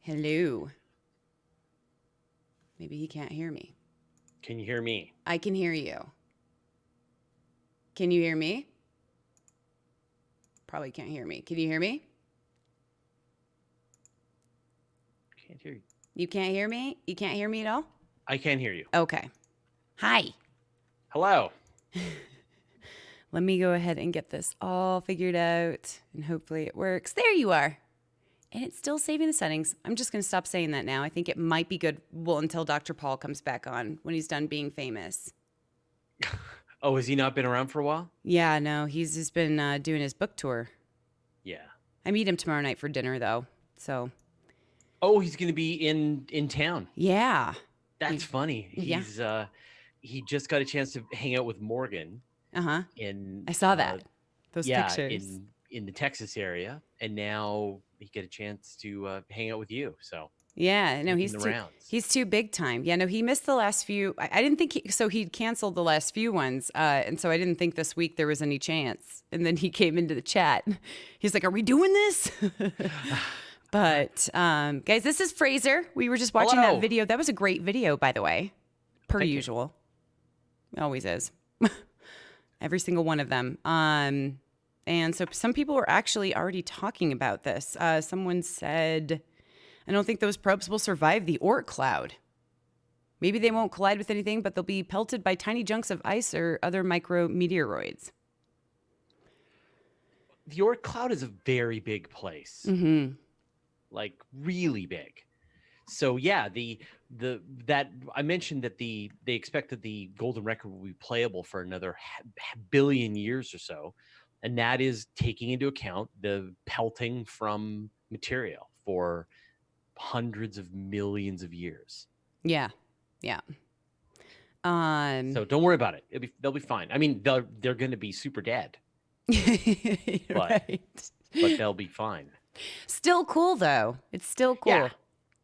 Hello. Maybe he can't hear me. Can you hear me? I can hear you. Can you hear me? Probably can't hear me. Can you hear me? Can't hear you. You can't hear me? You can't hear me at all? I can hear you. Okay. Hi. Hello. Let me go ahead and get this all figured out, and hopefully it works. There you are. And it's still saving the settings. I'm just going to stop saying that now. I think it might be good, well, until Dr. Paul comes back on when he's done being famous. Oh, has he not been around for a while? Yeah, no, he's just been doing his book tour. Yeah. I meet him tomorrow night for dinner, though. So, Oh, he's going to be in town. yeah. That's funny. Yeah. He just got a chance to hang out with Morgan Uh-huh. in I saw that. Those yeah, pictures. in the Texas area, and now he get a chance to hang out with you. So Yeah, no, making the rounds. he's too big time. Yeah, no, he missed the last few. I didn't think so. He'd canceled the last few ones, and so I didn't think this week there was any chance. And then he came into the chat. He's like, "Are we doing this?" But guys, this is Fraser. We were just watching Hello. that video. That was a great video, by the way, per Thank you. usual. It always is. Every single one of them. And so some people were actually already talking about this. Someone said, I don't think those probes will survive the Oort cloud. Maybe they won't collide with anything, but they'll be pelted by tiny chunks of ice or other micrometeoroids. The Oort cloud is a very big place. Mm-hmm. Like really big. So yeah, that I mentioned that they expect that the golden record will be playable for another billion years or so, and that is taking into account the pelting from material for hundreds of millions of years. Yeah, yeah. So don't worry about it. They'll be fine. I mean, they're going to be super dead, right. but they'll be fine. Still cool though. It's still cool. Yeah.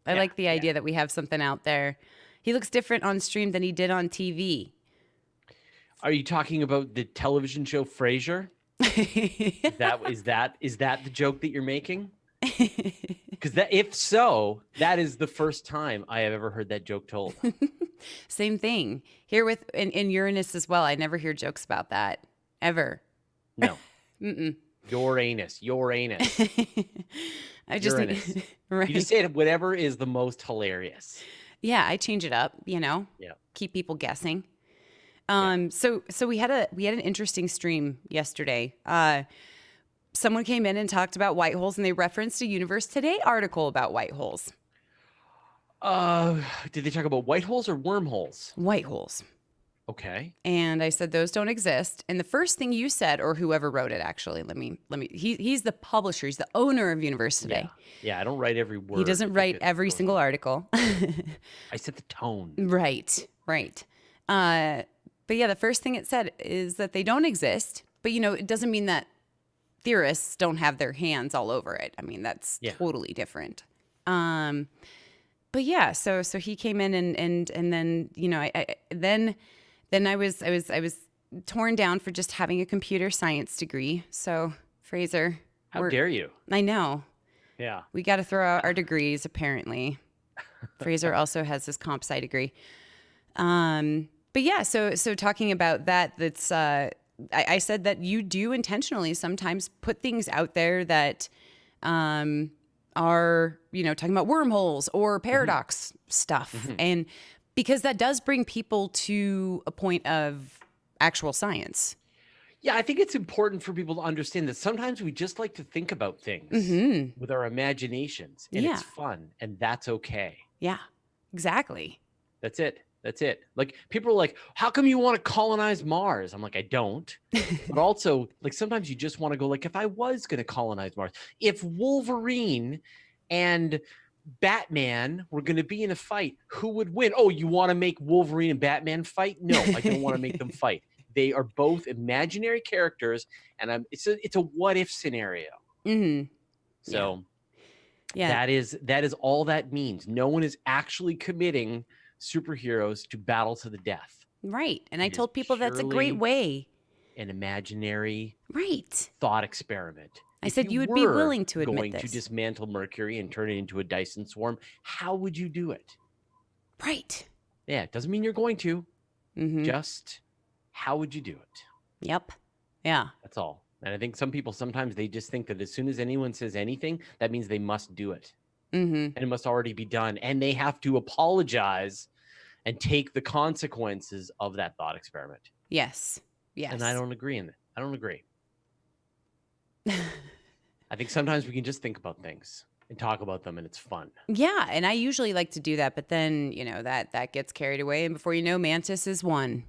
I like the idea that we have something out there. He looks different on stream than he did on TV. Are you talking about the television show Frasier? Is that the joke that you're making? Because if so, that is the first time I have ever heard that joke told. Same thing here with in Uranus as well. I never hear jokes about that ever. No. Mm-mm. Your anus. I just Uranus. right. You just say it, whatever is the most hilarious. Yeah, I change it up. Yeah. Keep people guessing. So we had an interesting stream yesterday. Someone came in and talked about white holes, and they referenced a Universe Today article about white holes. Did they talk about white holes or wormholes? White holes. Okay. And I said those don't exist. And the first thing you said, or whoever wrote it, actually, he's the publisher, he's the owner of Universe Today. Yeah, I don't write every word. He doesn't write every single article. I set the tone. Right. But yeah, the first thing it said is that they don't exist. But it doesn't mean that theorists don't have their hands all over it. I mean, that's totally different. But yeah, so he came in and then I was torn down for just having a computer science degree. So Fraser, how dare you? I know. Yeah, we got to throw out our degrees. Apparently, Fraser also has his comp sci degree. But yeah, so talking about that's I said that you do intentionally sometimes put things out there that are talking about wormholes or paradox stuff, and because that does bring people to a point of actual science. Yeah, I think it's important for people to understand that sometimes we just like to think about things with our imaginations, and it's fun, and that's okay. Yeah, exactly. That's it. Like, people are like, how come you want to colonize Mars? I'm like, I don't. But also, like, sometimes you just want to go, like, if I was going to colonize Mars, if Wolverine and Batman were going to be in a fight, who would win? Oh, you want to make Wolverine and Batman fight? No, I don't want to make them fight. They are both imaginary characters, and it's a what if scenario. So that is all that means. No one is actually committing superheroes to battle to the death. Right. And I told people that's a great way. An imaginary thought experiment. I If said you you would be were willing to admit going to this. dismantle Mercury and turn it into a Dyson swarm, how would you do it? Right. Yeah, it doesn't mean you're going to. Mm-hmm. Just how would you do it? Yep. Yeah. That's all. And I think some people sometimes they just think that as soon as anyone says anything, that means they must do it. Mm-hmm. And it must already be done. And they have to apologize and take the consequences of that thought experiment. Yes. Yes. And I don't agree in that. I don't agree. I think sometimes we can just think about things and talk about them and it's fun. Yeah, and I usually like to do that, but then, that gets carried away and before you know, Mantis is won.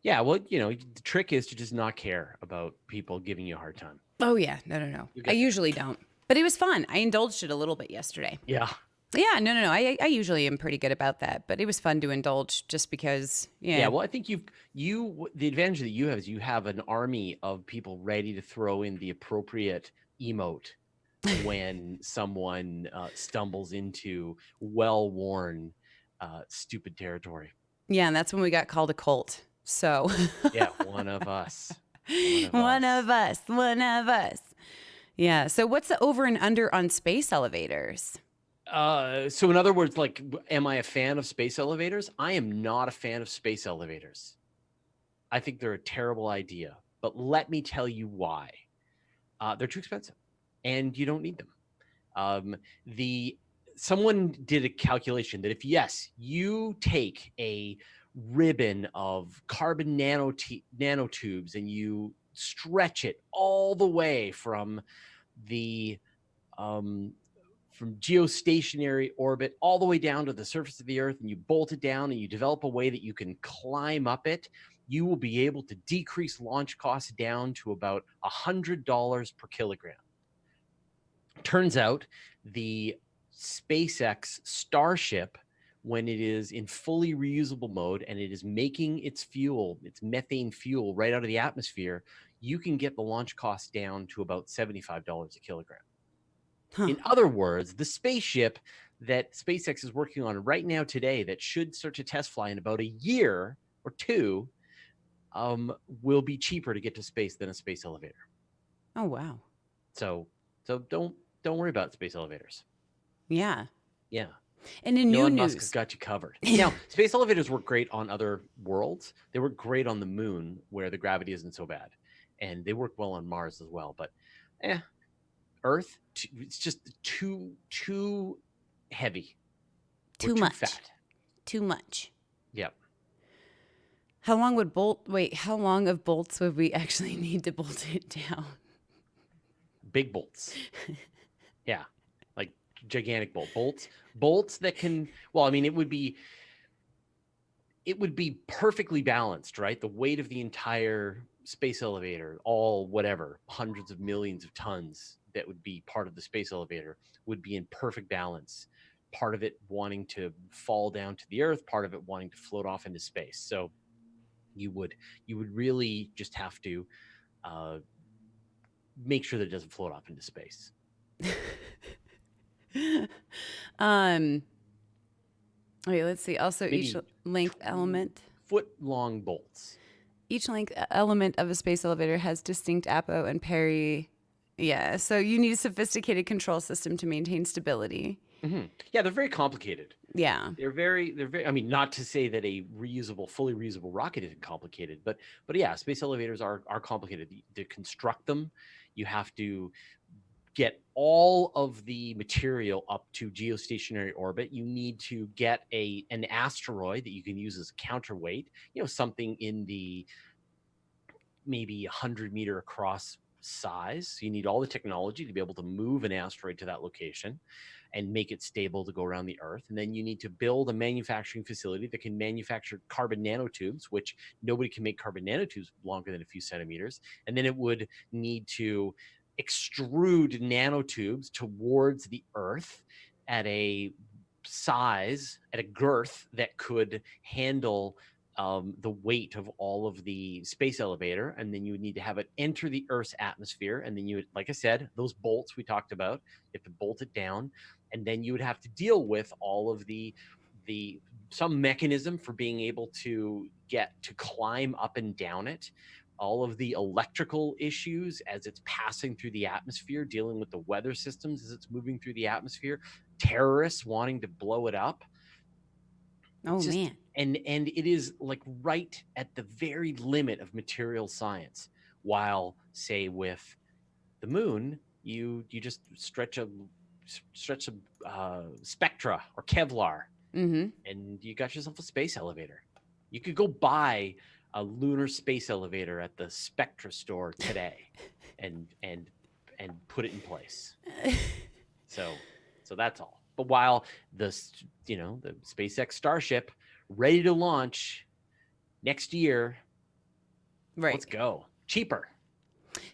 Yeah, well, the trick is to just not care about people giving you a hard time. Oh yeah, no. You I get there. usually don't. But it was fun. I indulged it a little bit yesterday. Yeah. Yeah, no. I usually am pretty good about that, but it was fun to indulge just because, Yeah, well, I think the advantage that you have is you have an army of people ready to throw in the appropriate emote when someone stumbles into well-worn, stupid territory. Yeah, and that's when we got called a cult. So Yeah, one of us. one of us. Yeah. So what's the over and under on space elevators? So in other words, like, am I a fan of space elevators? I am not a fan of space elevators. I think they're a terrible idea, but let me tell you why. They're too expensive, and you don't need them. Someone did a calculation that if you take a ribbon of carbon nanotubes and you stretch it all the way from the from geostationary orbit all the way down to the surface of the Earth, and you bolt it down and you develop a way that you can climb up it, you will be able to decrease launch costs down to about $100 per kilogram. Turns out the SpaceX Starship, when it is in fully reusable mode and it is making its fuel, its methane fuel right out of the atmosphere, you can get the launch cost down to about $75 a kilogram. Huh. In other words, the spaceship that SpaceX is working on right now today that should start to test fly in about a year or two will be cheaper to get to space than a space elevator. Oh wow. So don't worry about space elevators. Yeah. Yeah. And in new Elon Musk has news. got you covered. Now, space elevators work great on other worlds. They work great on the moon where the gravity isn't so bad. And they work well on Mars as well. But Earth, it's just too heavy. Too We're much. fat. Too much. Yep. How long of bolts would we actually need to bolt it down? Big bolts. Yeah. Like gigantic bolts that can, well, I mean, it would be perfectly balanced, right? The weight of the entire space elevator, all whatever, hundreds of millions of tons that would be part of the space elevator would be in perfect balance. Part of it wanting to fall down to the Earth, part of it wanting to float off into space. So you would really just have to make sure that it doesn't float off into space. Wait, let's see. Also, Maybe each length element. Foot-long bolts. Each length element of a space elevator has distinct apo and peri. Yeah, so you need a sophisticated control system to maintain stability. Mm-hmm. Yeah, they're very complicated. Yeah. They're very, I mean, not to say that a fully reusable rocket isn't complicated, but yeah, space elevators are complicated. To construct them, you have to get all of the material up to geostationary orbit. You need to get an asteroid that you can use as a counterweight, something in the maybe 100-meter across size. So you need all the technology to be able to move an asteroid to that location and make it stable to go around the Earth. And then you need to build a manufacturing facility that can manufacture carbon nanotubes, which nobody can make carbon nanotubes longer than a few centimeters. And then it would need to extrude nanotubes towards the Earth at a size, at a girth that could handle the weight of all of the space elevator. And then you would need to have it enter the Earth's atmosphere. And then you would, like I said, those bolts we talked about, you have to bolt it down. And then you would have to deal with all of some mechanism for being able to get to climb up and down it. all of the electrical issues as it's passing through the atmosphere, dealing with the weather systems as it's moving through the atmosphere, terrorists wanting to blow it up. Oh, It's just, man. and it is like right at the very limit of material science. While, say, with the moon, you just stretch a spectra or Kevlar, Mm-hmm. and you got yourself a space elevator. You could go buy a lunar space elevator at the Spectra store today, and put it in place. So that's all. But while the the SpaceX Starship ready to launch next year, Right. let's go. Cheaper.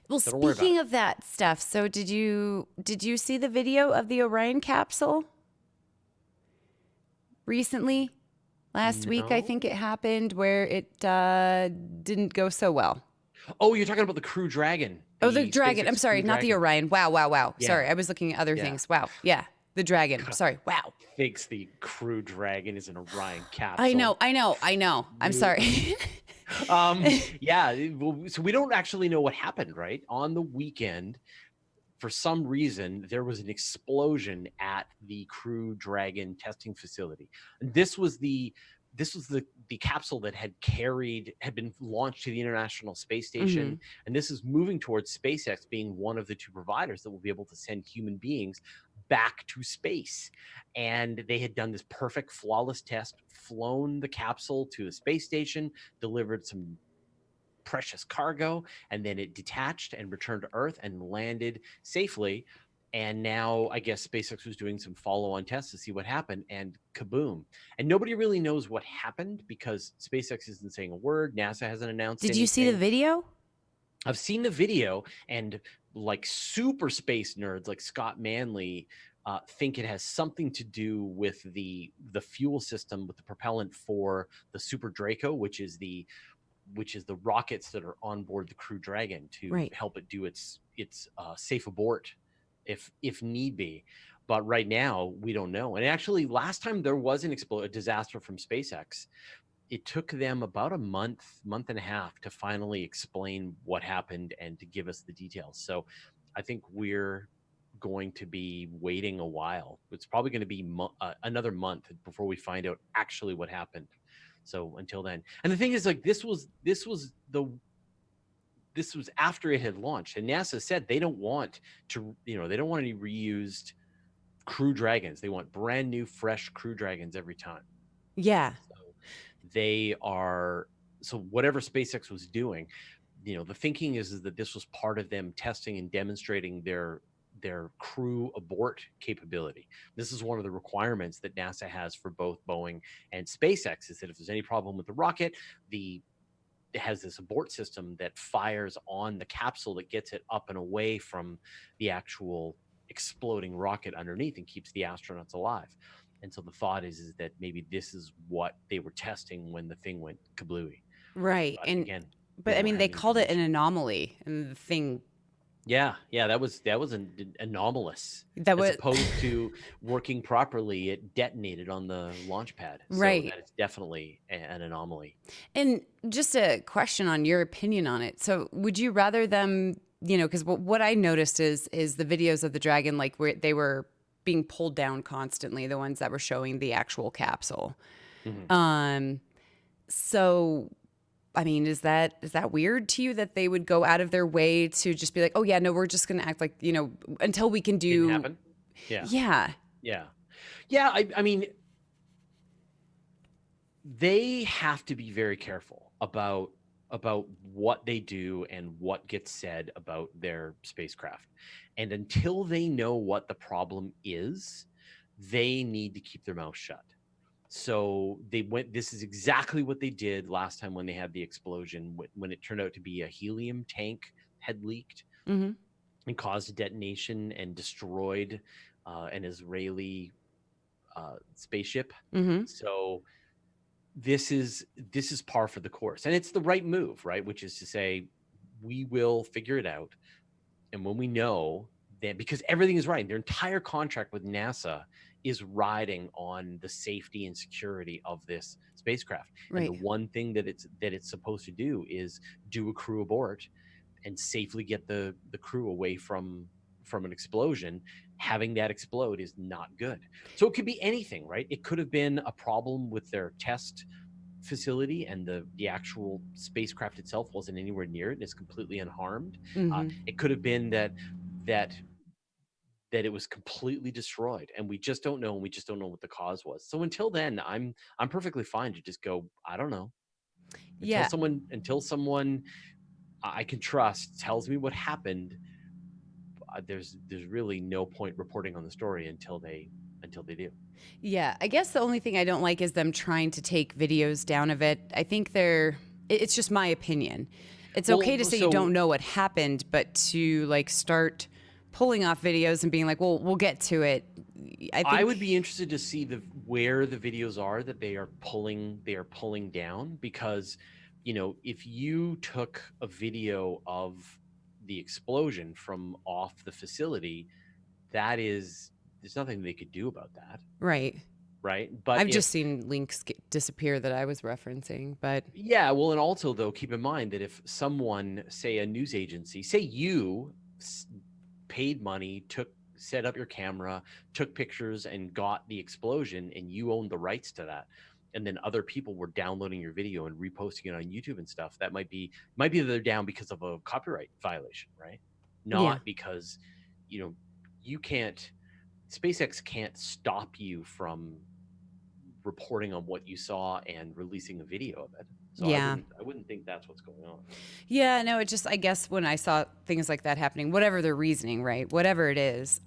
Well, So don't worry about speaking it. of that stuff, so did you see the video of the Orion capsule recently? Last week, I think No. it happened, where it didn't go so well. Oh, you're talking about the Crew Dragon, Oh, the the Dragon. I'm SpaceX Crew sorry, not the Dragon. Orion. Wow, wow, wow. Yeah, Sorry, I was looking at other yeah. things. Wow. Yeah, the Dragon. God, Sorry. Wow. thinks the Crew Dragon is an Orion I know, capsule. I know, I know. I'm sorry. Yeah. So we don't actually know what happened, right? On the weekend, for some reason, there was an explosion at the Crew Dragon testing facility. And this was the capsule that had been launched to the International Space Hmm. Station, and this is moving towards SpaceX being one of the two providers that will be able to send human beings back to space. And they had done this perfect, flawless test, flown the capsule to the space station, delivered some precious cargo, and then it detached and returned to Earth and landed safely. And now I guess SpaceX was doing some follow-on tests to see what happened, and kaboom. And nobody really knows what happened because SpaceX isn't saying a word. NASA hasn't announced Did you see the anything. video? I've seen the video, and like super space nerds like Scott Manley think it has something to do with the fuel system, with the propellant for the Super Draco, which is the rockets that are on board the Crew Dragon to Right. help it do its safe abort if need be. But right now we don't know. And actually, last time there was a disaster from SpaceX, it took them about a month and a half to finally explain what happened and to give us the details. So I think we're going to be waiting a while. It's probably going to be another month before we find out actually what happened. So until then, and the thing is, like, this was after it had launched, and NASA said they don't want they don't want any reused Crew Dragons. They want brand new, fresh Crew Dragons every time. Yeah. So they are so whatever SpaceX was doing, the thinking is that this was part of them testing and demonstrating their crew abort capability. This is one of the requirements that NASA has for both Boeing and SpaceX, is that if there's any problem with the rocket, it has this abort system that fires on the capsule that gets it up and away from the actual exploding rocket underneath and keeps the astronauts alive. And so the thought is that maybe this is what they were testing when the thing went kablooey. Right. But And again, we but I don't mean, have they any called it an information. anomaly, and the thing Yeah, that was an anomalous, that as was opposed to working properly. It detonated on the launch pad, so right. that is definitely an anomaly. And just a question on your opinion on it. So, would you rather them, because what I noticed is the videos of the Dragon, like, where they were being pulled down constantly, the ones that were showing the actual capsule. Mhm. Um, so I mean, is that weird to you that they would go out of their way to just be like, oh yeah, no, we're just gonna act like, until we can Didn't do, happen. Yeah, yeah, yeah, yeah. I mean, they have to be very careful about what they do and what gets said about their spacecraft. And until they know what the problem is, they need to keep their mouth shut. So this is exactly what they did last time when they had the explosion, when it turned out to be a helium tank had leaked mm-hmm, and caused a detonation and destroyed an Israeli spaceship. mm-hmm, So this is par for the course, and it's the right move, right? Which is to say, we will figure it out, and when we know that, because everything is right, their entire contract with NASA is riding on the safety and security of this spacecraft. And the Right. one thing that it's supposed to do is do a crew abort and safely get the crew away from an explosion. Having that explode is not good. So it could be anything, right? It could have been a problem with their test facility, and the actual spacecraft itself wasn't anywhere near it and is completely unharmed. Hmm. It could have been that that it was completely destroyed, and we just don't know, and we just don't know what the cause was. So until then, I'm perfectly fine to just go, I don't know, Yeah. until someone I can trust tells me what happened. There's really no point reporting on the story until they do. Yeah, I guess the only thing I don't like is them trying to take videos down of it. I think it's just my opinion. It's okay to Well, say you so don't know what happened, but to like start pulling off videos and being like, well, we'll get to it. I I think, would be interested to see where the videos are that they are pulling down, because if you took a video of the explosion from off the facility, there's nothing they could do about that, right. right? But I've just if seen links disappear that I was referencing, but Yeah, well, and also though, keep in mind that if someone, say a news agency, say you paid money, set up your camera, took pictures, and got the explosion, and you owned the rights to that, and then other people were downloading your video and reposting it on YouTube and stuff, that might be that they're down because of a copyright violation, right? yeah. Not because you know you can't. SpaceX can't stop you from reporting on what you saw and releasing a video of it. So I Yeah. wouldn't I wouldn't think that's what's going on. Yeah, no, it just, I guess when I saw things like that happening, whatever their reasoning, right? Whatever it is,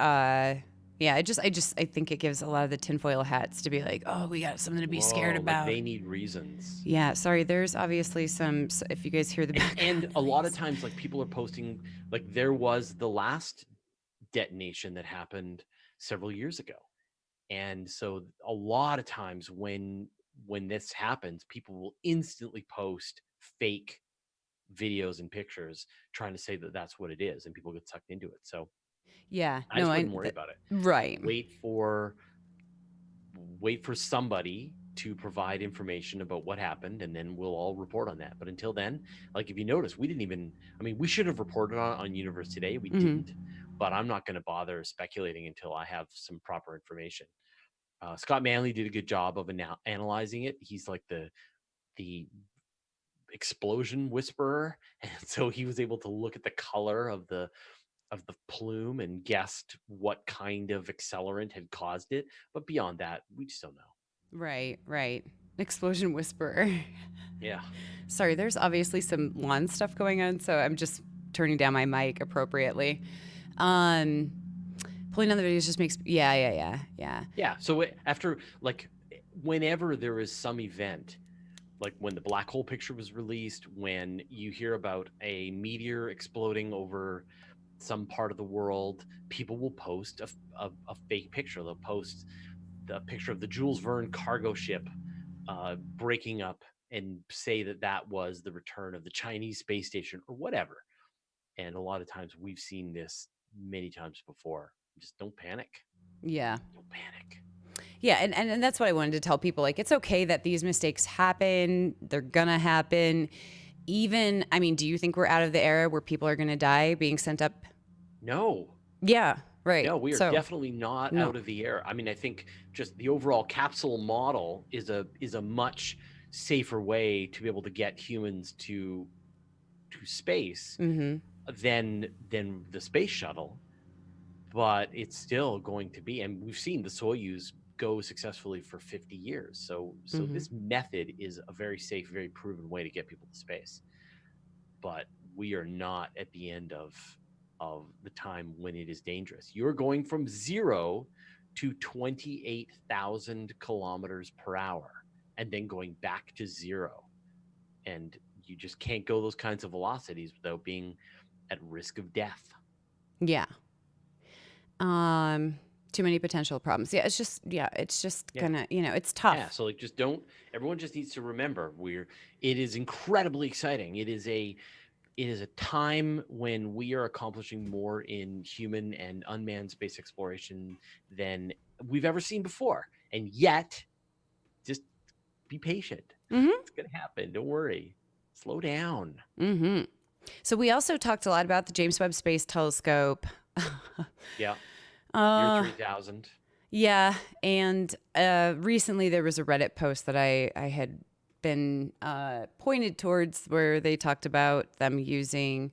yeah, I think it gives a lot of the tinfoil hats to be like, oh, we got something to be scared Whoa, like about. they need reasons. Yeah, sorry, there's obviously if you guys hear the And background a lot of noise. times, like, people are posting, like, there was the last detonation that happened several years ago. And so a lot of times when this happens, people will instantly post fake videos and pictures trying to say that that's what it is, and people get sucked into it. So Yeah, I no, just wouldn't worry about it. right. Wait for somebody to provide information about what happened, and then we'll all report on that. But until then, like, if you notice, we didn't even, I mean, we should have reported on Universe Today. We Hmm. didn't, but I'm not going to bother speculating until I have some proper information. Scott Manley did a good job of analyzing it. He's like the explosion whisperer, and so he was able to look at the color of the plume and guessed what kind of accelerant had caused it. But beyond that, we just don't know. Right, right. Explosion whisperer. Yeah. Sorry, there's obviously some lawn stuff going on, so I'm just turning down my mic appropriately. Um, Pulling down the videos just makes, yeah. Yeah. So after, like, whenever there is some event, like when the black hole picture was released, when you hear about a meteor exploding over some part of the world, people will post a fake picture. They'll post the picture of the Jules Verne cargo ship breaking up, and say that that was the return of the Chinese space station or whatever. And a lot of times we've seen this many times before. Just don't panic. Yeah. Don't panic. Yeah, and that's what I wanted to tell people. Like, it's okay that these mistakes happen. They're gonna happen. Even, I mean, do you think we're out of the era where people are gonna die being sent up? No, Yeah, right. no, we are So, definitely not no. out of the air. I mean, I think just the overall capsule model is a much safer way to be able to get humans to space Mm-hmm. than the space shuttle. But it's still going to be, and we've seen the Soyuz go successfully for 50 years. So Mm-hmm. this method is a very safe, very proven way to get people to space. But we are not at the end of the time when it is dangerous. You're going from 0 to 28,000 kilometers per hour, and then going back to 0. And you just can't go those kinds of velocities without being at risk of death. Yeah. Um, Too many potential problems. It's just Yeah. gonna, it's Yeah, tough. so, like, just don't, everyone just needs to remember, it is incredibly exciting. It is a time when we are accomplishing more in human and unmanned space exploration than we've ever seen before. And yet, just be patient. Mm-hmm. It's going to happen. Don't worry. Slow down. Mm-hmm. So we also talked a lot about the James Webb Space Telescope. Yeah. Year uh, 3000. yeah, and recently there was a Reddit post that I had been pointed towards where they talked about them using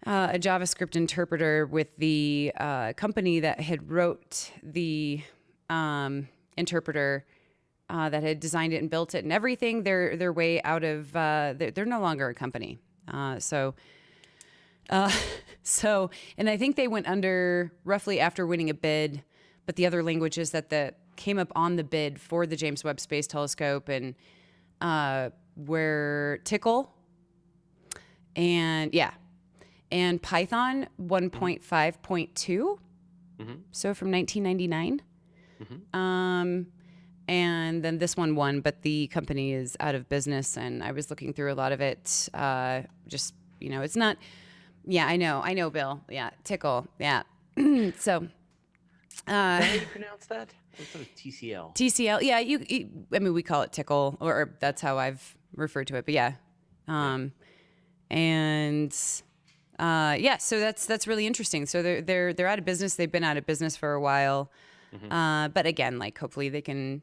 a JavaScript interpreter with the company that had wrote the interpreter that had designed it and built it and everything. They're way out of. They're no longer a company. So uh, so, and I think they went under roughly after winning a bid, but the other languages that came up on the bid for the James Webb Space Telescope and were Tickle and yeah, and Python Mm-hmm. 1.5.2. Mm-hmm. So from 1999. Mm-hmm. And then this one won, but the company is out of business. And I was looking through a lot of it. Just, it's not. Yeah, I know, Bill. Yeah, Tickle. Yeah. So, Is that how you pronounce that? I thought it was TCL. TCL. Yeah, I mean, we call it Tickle, or that's how I've referred to it. But yeah, Yeah. and yeah, so that's really interesting. So they're out of business. They've been out of business for a while. Mm-hmm. But again, like hopefully they can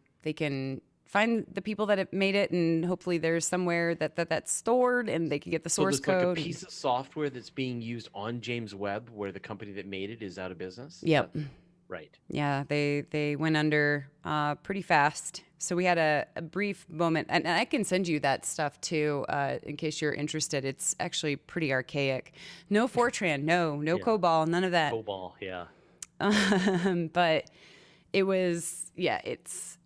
find the people that have made it, and hopefully there's somewhere that's stored, and they can get the So source there's like a code. piece of software that's being used on James Webb where the company that made it is out of business. Is that Yep. right? Yeah, they went under pretty fast. So we had a brief moment, and I can send you that stuff too, in case you're interested. It's actually pretty archaic. No Fortran, no Yeah. COBOL, none of that. COBOL. Yeah. But it was, yeah, it's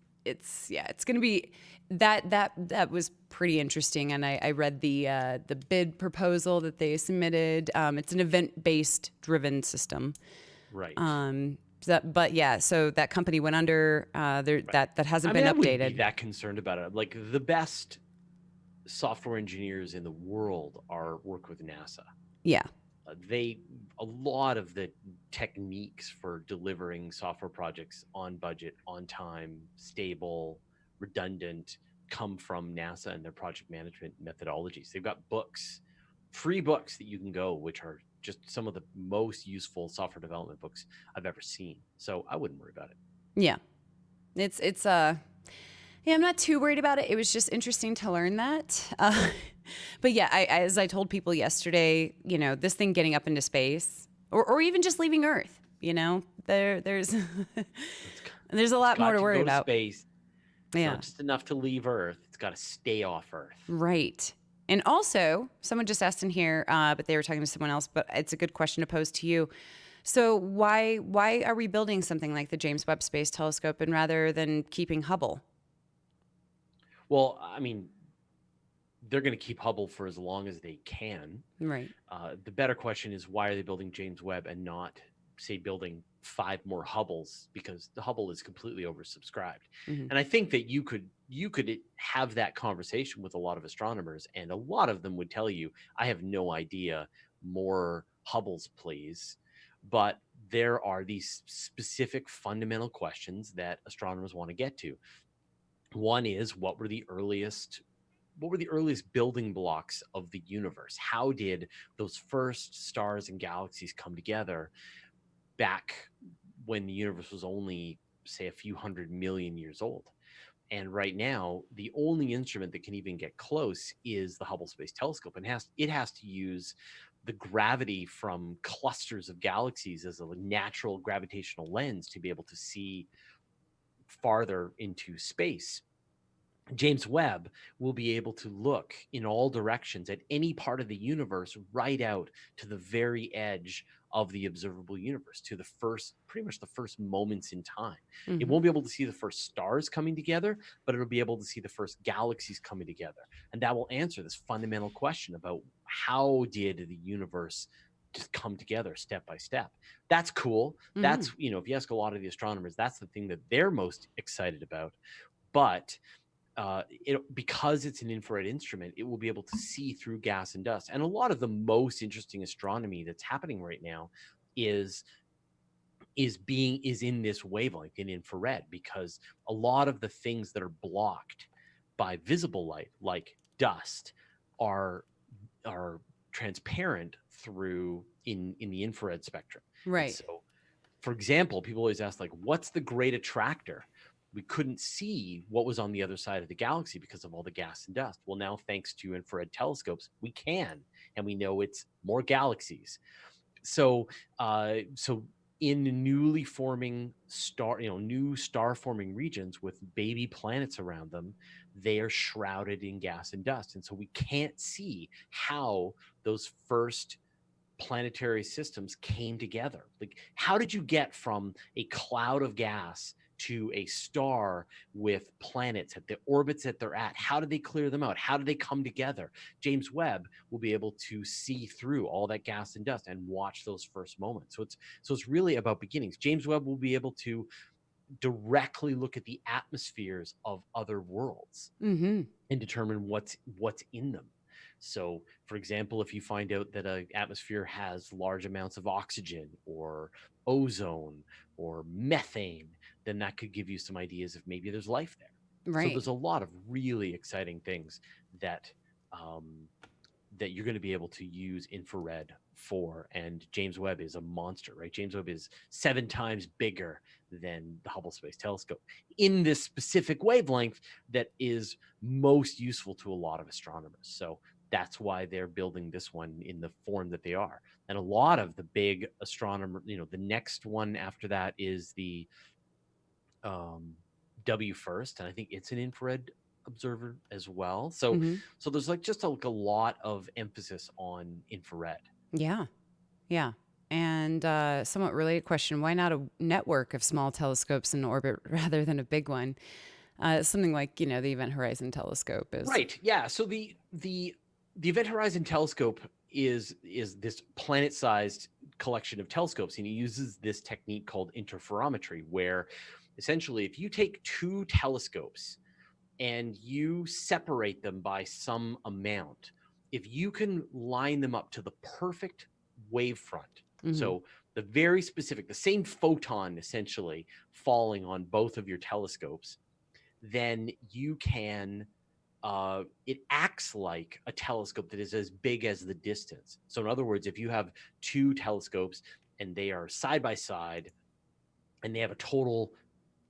gonna be that was pretty interesting. And I read the bid proposal that they submitted. It's an event-based driven system. Right. But yeah, so that company went under. Right. That hasn't I mean, been I wouldn't be updated. that concerned about it. Like the best software engineers in the world work with NASA. Yeah. A lot of the techniques for delivering software projects on budget, on time, stable, redundant, come from NASA and their project management methodologies. They've got books, free books that you can go, which are just some of the most useful software development books I've ever seen. So I wouldn't worry about it. Yeah. It's yeah, I'm not too worried about it. It was just interesting to learn that. But yeah, as I told people yesterday, this thing getting up into space, or even just leaving Earth, there's there's a lot Got more to to worry go to about. space. It's Yeah. not just enough to leave Earth. It's got to stay off Earth. Right. And also, someone just asked in here, but they were talking to someone else, but it's a good question to pose to you. So why are we building something like the James Webb Space Telescope and rather than keeping Hubble? Well, I mean, they're going to keep Hubble for as long as they can. Right. The better question is why are they building James Webb and not, say, building 5 more Hubbles, because the Hubble is completely oversubscribed. Mm-hmm. And I think that you could have that conversation with a lot of astronomers, and a lot of them would tell you, I have no idea, more Hubbles, please. But there are these specific fundamental questions that astronomers want to get to. One is what were the earliest building blocks of the universe? How did those first stars and galaxies come together back when the universe was only, say, a few 100 million years old? And right now, the only instrument that can even get close is the Hubble Space Telescope, and it has to use the gravity from clusters of galaxies as a natural gravitational lens to be able to see farther into space. James Webb will be able to look in all directions at any part of the universe, right out to the very edge of the observable universe, to pretty much the first moments in time. It Mm-hmm. won't be able to see the first stars coming together, but it'll be able to see the first galaxies coming together. And that will answer this fundamental question about how did the universe just come together step by step. That's cool. Mm-hmm. That's, if you ask a lot of the astronomers, that's the thing that they're most excited about. But because it's an infrared instrument, it will be able to see through gas and dust. And a lot of the most interesting astronomy that's happening right now is is in this wavelength in infrared, because a lot of the things that are blocked by visible light, like dust, are are transparent through in the infrared spectrum. And Right. so, for example, people always ask, like, what's the great attractor? We couldn't see what was on the other side of the galaxy because of all the gas and dust. Well, now thanks to infrared telescopes, we can, and we know it's more galaxies. So in newly forming star, new star forming regions with baby planets around them, they are shrouded in gas and dust, and so we can't see how those first planetary systems came together. Like, how did you get from a cloud of gas to a star with planets at the orbits that they're at? How did they clear them out? How did they come together? James Webb will be able to see through all that gas and dust and watch those first moments. So it's really about beginnings. James Webb will be able to directly look at the atmospheres of other worlds Mm-hmm. and determine what's in them. So, for example, if you find out that an atmosphere has large amounts of oxygen or ozone or methane, then that could give you some ideas if maybe there's life there. So Right. there's a lot of really exciting things that um, that you're going to be able to use infrared for. And James Webb is a monster, right? James Webb is 7 times bigger than the Hubble Space Telescope in this specific wavelength that is most useful to a lot of astronomers. So that's why they're building this one in the form that they are. And a lot of the big astronomer, the next one after that is the um, W first, and I think it's an infrared observer as well. So Mm-hmm. so there's like just like a lot of emphasis on infrared. Yeah. Yeah. And somewhat related question: why not a network of small telescopes in orbit rather than a big one? Something like the Event Horizon Telescope is. Right. Yeah. So the Event Horizon Telescope is this planet-sized collection of telescopes, and it uses this technique called interferometry, where essentially if you take two telescopes and you separate them by some amount, if you can line them up to the perfect wavefront, Mm-hmm. so the same photon essentially falling on both of your telescopes, then you can. It acts like a telescope that is as big as the distance. So, in other words, if you have two telescopes and they are side by side and they have a total,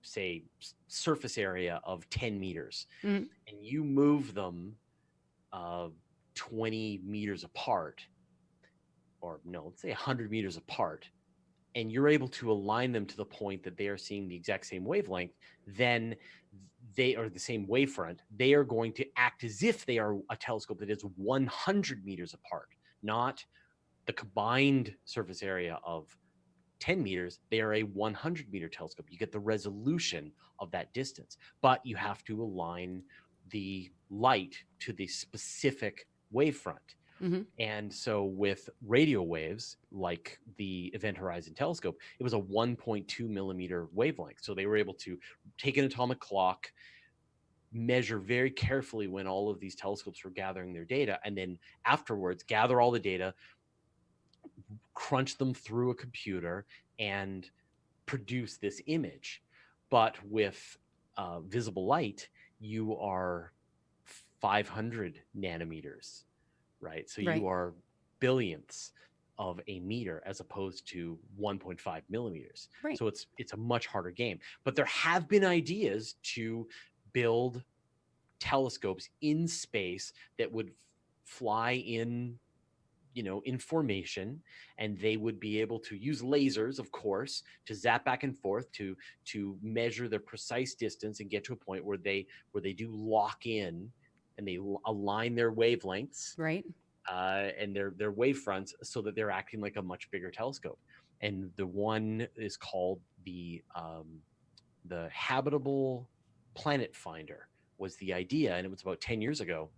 say, surface area of 10 meters, Mm-hmm. and you move them uh, 20 meters apart, or no, let's say 100 meters apart, and you're able to align them to the point that they are seeing the exact same wavelength, then they are the same wavefront. They are going to act as if they are a telescope that is 100 meters apart, not the combined surface area of 10 meters. They are a 100-meter telescope. You get the resolution of that distance, but you have to align the light to the specific wavefront. Mm-hmm. And so with radio waves, like the Event Horizon Telescope, it was a 1.2 millimeter wavelength. So they were able to take an atomic clock, measure very carefully when all of these telescopes were gathering their data, and then afterwards gather all the data, crunch them through a computer, and produce this image. But with visible light, you are 500 nanometers, right? So you Right. are billionths of a meter as opposed to 1.5 millimeters. Right. So it's a much harder game. But there have been ideas to build telescopes in space that would fly in formation, and they would be able to use lasers, of course, to zap back and forth to measure their precise distance and get to a point where they do lock in and they align their wavelengths Right. and their wavefronts so that they're acting like a much bigger telescope. And the one is called the Habitable Planet Finder was the idea, and it was about 10 years ago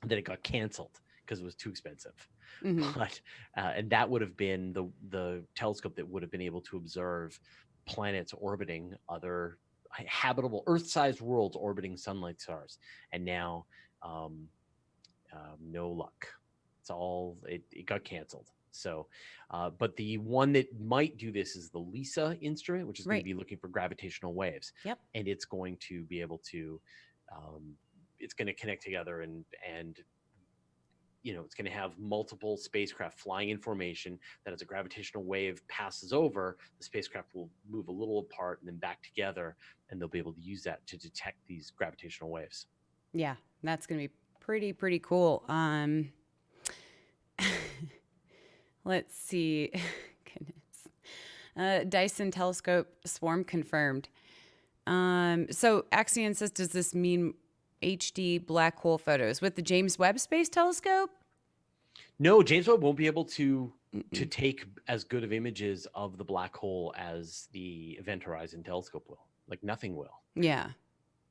that it got canceled because it was too expensive. Mm-hmm. But and that would have been the telescope that would have been able to observe planets orbiting other habitable Earth-sized worlds orbiting sun-like stars. And now, no luck. It got canceled. So, but the one that might do this is the LISA instrument, which is going to Right. be looking for gravitational waves, Yep. and it's going to be able to, um, it's going to connect together and it's going to have multiple spacecraft flying in formation. That as a gravitational wave passes over, the spacecraft will move a little apart and then back together, and they'll be able to use that to detect these gravitational waves. Yeah, that's going to be pretty cool. Let's see. Goodness. Dyson telescope swarm confirmed. So Axion says, does this mean HD black hole photos with the James Webb Space Telescope? No, James Webb won't be able to Mm-mm. take as good of images of the black hole as the Event Horizon Telescope will. Like nothing will. Yeah.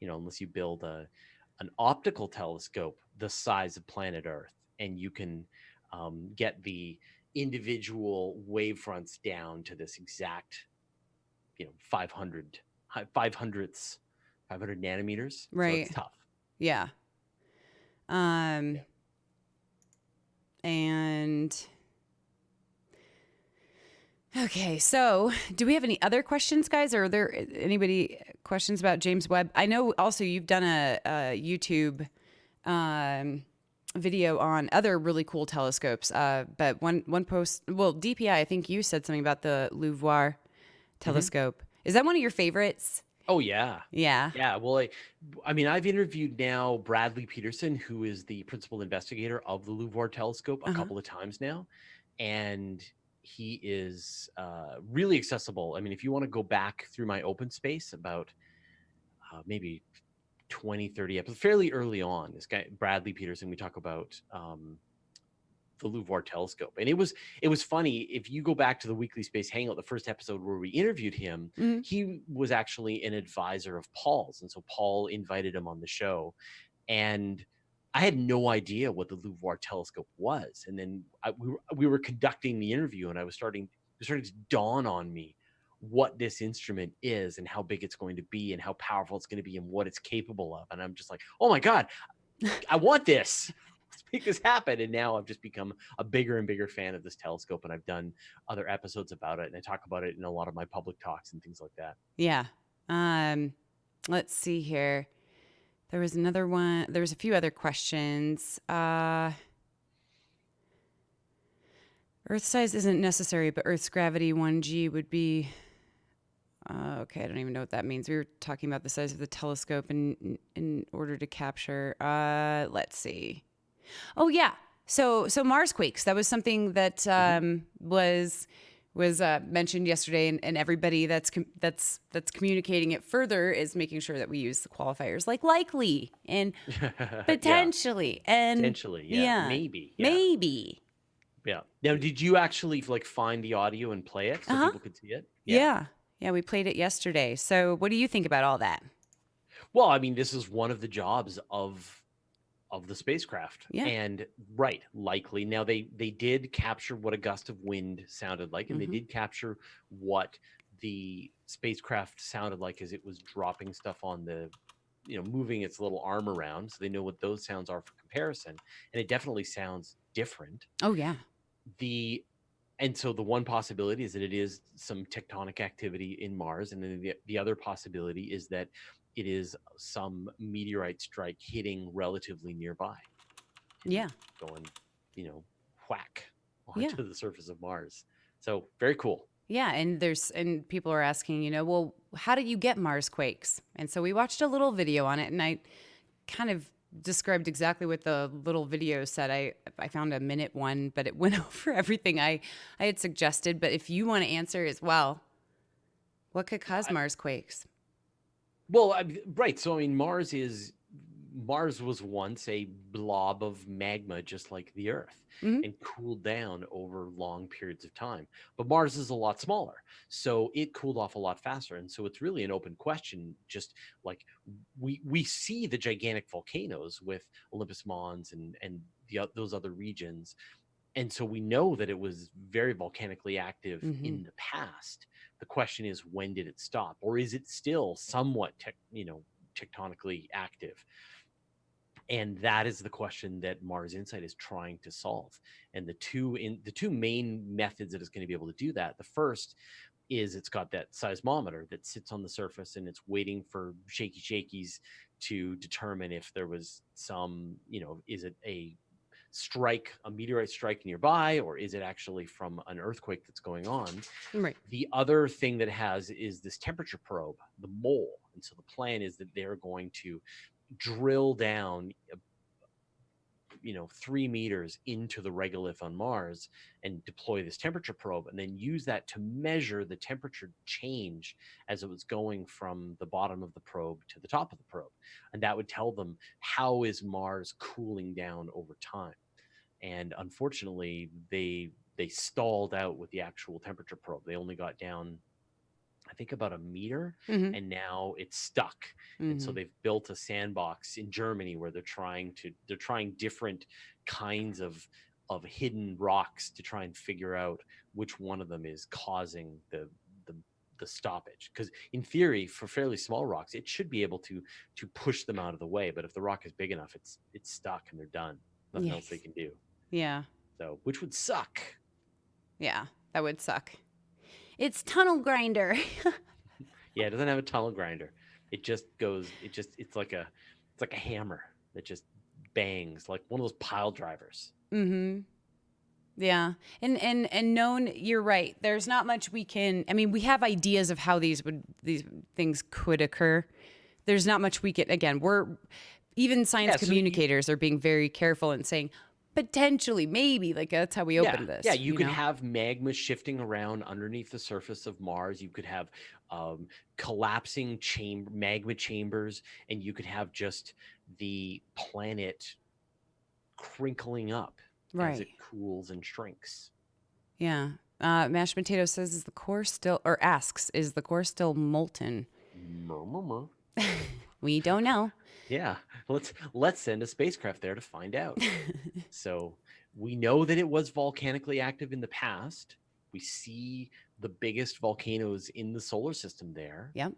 Unless you build an optical telescope the size of planet Earth, and you can get the individual wavefronts down to this exact, 500 500ths, 500 nanometers. So it's Right. tough. Yeah. Yeah. And okay, so do we have any other questions, guys? Or are there anybody questions about James Webb? I know also you've done a YouTube video on other really cool telescopes. But one post, well, DPI, I think you said something about the Louvre Mm-hmm. telescope. Is that one of your favorites? Oh yeah. Yeah. Yeah. Well, I mean, I've interviewed now Bradley Peterson, who is the principal investigator of the Louvre telescope, a Uh huh. couple of times now. And he is really accessible. I mean, if you want to go back through my open space about maybe 20, 30 episodes, fairly early on, this guy, Bradley Peterson, we talk about the Louvre telescope. And it was funny. If you go back to the Weekly Space Hangout, the first episode where we interviewed him, Mm-hmm. he was actually an advisor of Paul's. And so Paul invited him on the show. And I had no idea what the Louvre telescope was. And then we were conducting the interview, and it was starting to dawn on me what this instrument is and how big it's going to be and how powerful it's going to be and what it's capable of. And I'm just like, oh my God, I want this. Let's make this happen. And now I've just become a bigger and bigger fan of this telescope. And I've done other episodes about it. And I talk about it in a lot of my public talks and things like that. Yeah. Um, let's see here. There was another one. There was a few other questions. Earth size isn't necessary, but Earth's gravity 1G would be. Okay, I don't even know what that means. We were talking about the size of the telescope in order to capture. Let's see. Oh yeah. So Mars quakes. That was something that Mm-hmm. was mentioned yesterday, and everybody that's communicating it further is making sure that we use the qualifiers like likely and Yeah, potentially and potentially. Yeah, yeah, maybe. Yeah, maybe. yeah. Now, did you actually like find the audio and play it Uh so huh. people could see it? Yeah. Yeah. Yeah, we played it yesterday. So, what do you think about all that? Well, I mean, this is one of the jobs of the spacecraft, Yeah. and right, likely. Now they did capture what a gust of wind sounded like, and they Mm-hmm. did capture what the spacecraft sounded like as it was dropping stuff on the moving its little arm around, so they know what those sounds are for comparison, and it definitely sounds different. Oh yeah. The And so the one possibility is that it is some tectonic activity in Mars, and then the other possibility is that it is some meteorite strike hitting relatively nearby and Yeah. going, whack Yeah. onto the surface of Mars. So very cool. Yeah, and people are asking, well, how do you get Mars quakes? And so we watched a little video on it, and I kind of described exactly what the little video said. I found a minute one, but it went over everything I had suggested. But if you want to answer as well, what could cause I, Mars quakes? well, right. So I mean, Mars was once a blob of magma, just like the Earth, Hmm. and cooled down over long periods of time. But Mars is a lot smaller, so it cooled off a lot faster. And so it's really an open question. Just like we see the gigantic volcanoes with Olympus Mons and those other regions, and so we know that it was very volcanically active Hmm. in the past. The question is, when did it stop, or is it still somewhat tectonically active? And that is the question that Mars Insight is trying to solve. And the two main methods that it's going to be able to do that. The first is it's got that seismometer that sits on the surface and it's waiting for shakies to determine if there was some, is it a meteorite strike nearby, or is it actually from an earthquake that's going on? Right. The other thing that it has is this temperature probe, the mole. And so the plan is that they're going to drill down 3 meters into the regolith on Mars and deploy this temperature probe, and then use that to measure the temperature change as it was going from the bottom of the probe to the top of the probe. And that would tell them, how is Mars cooling down over time? And unfortunately, they stalled out with the actual temperature probe. They only got down, I think, about a meter, Mm-hmm. and now it's stuck. And so Mm-hmm. they've built a sandbox in Germany where they're trying different kinds of hidden rocks to try and figure out which one of them is causing the the stoppage. Because in theory, for fairly small rocks, it should be able to push them out of the way. But if the rock is big enough, it's stuck and they're done. Nothing else they Yikes. can do. Yeah. So, which would suck. Yeah. That would suck. It's tunnel grinder. Yeah, it doesn't have a tunnel grinder. It just goes. It's like a hammer that just bangs, like one of those pile drivers. Mm-hmm. Yeah. And known, you're right. There's not much we can, I mean, we have ideas of how these things could occur. There's not much we can, again, even science Yeah. So communicators are being very careful and saying potentially, maybe, like that's how we yeah, opened yeah. this, You could have magma shifting around underneath the surface of Mars. You could have collapsing magma chambers, and you could have just the planet crinkling up as Right. it cools and shrinks. Yeah. Mashed potato says, is the core still, or asks, is the core still molten? Mur, mur, mur. We don't know. Yeah, let's send a spacecraft there to find out. So we know that it was volcanically active in the past. We see the biggest volcanoes in the solar system there. Yep.